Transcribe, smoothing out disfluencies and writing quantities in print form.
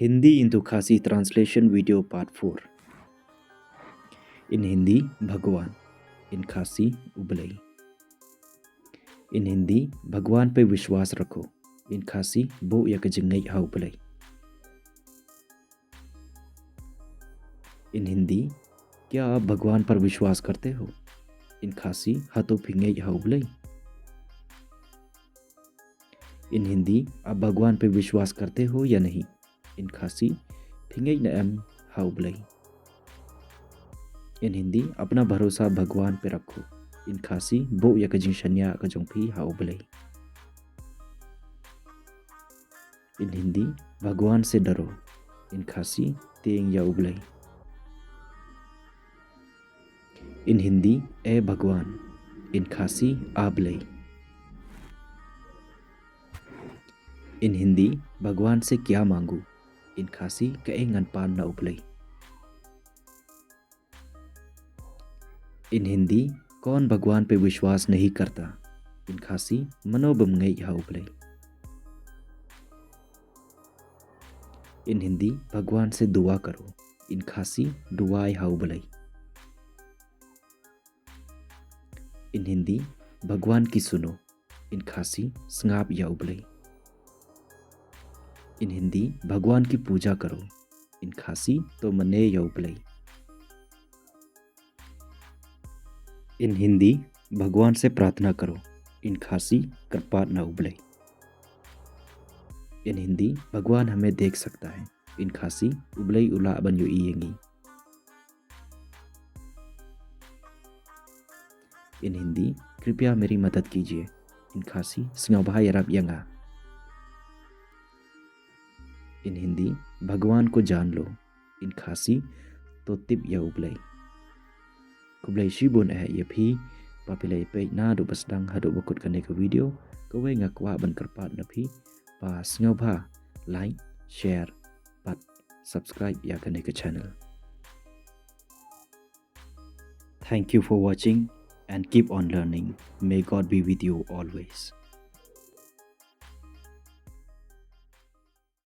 Hindi into Khasi translation video part 4. In Hindi, भगवान. In Khasi, उबलई. In Hindi, भगवान पे विश्वास रखो. In Khasi, बो या कजिंगई हा उबलई. In Hindi, क्या आप भगवान पर विश्वास करते हो? In Khasi, हाथों फिंगई हा उबलई. इन हिंदी, आप भगवान पे विश्वास करते हो या नहीं? इन खासी, फिंगई न एम हाउबलई. इन हिंदी, अपना भरोसा भगवान पे रखो. इन खासी, बो या कजिंग शन्या कजों भी हाउबलई. इन हिंदी, भगवान से डरो. इन खासी, तेंग या उबलई. इन हिंदी, ए भगवान. इन खासी, आबलई. इन हिंदी, भगवान से क्या मांगू? इन खासी, कए ngनपान न उबलई. इन हिंदी, कौन भगवान पे विश्वास नहीं करता? इन खासी, मनोबमंगई हा उबलई. इन हिंदी, भगवान से दुआ करो. इन खासी, दुआई हा उबलई. इन हिंदी, भगवान की सुनो. इन खासी, संगाप या उबलई. इन हिंदी, भगवान की पूजा करो. इन खासी, तो मने या उबलई. इन हिंदी, भगवान से प्रार्थना करो. इन खासी, कृपा न उबलई. इन हिंदी, भगवान हमें देख सकता है. इन खासी, उबलई उला बन यो इयेंगी. इन हिंदी, कृपया मेरी मदद कीजिए. इन खासी, स्ंगौबहा यराब यंगा. इन हिंदी, भगवान को जान लो. इन खासी, तो तिब या उबलई. कुबलई शिबुन ये भी पापिलई पे ना दो बसदंग हदो बकुट करने का वीडियो कवे ngakwa ban kerpat na भी pa sngoba like share but subscribe ya करने का channel. Thank you for watching and keep on learning. May God be with you always.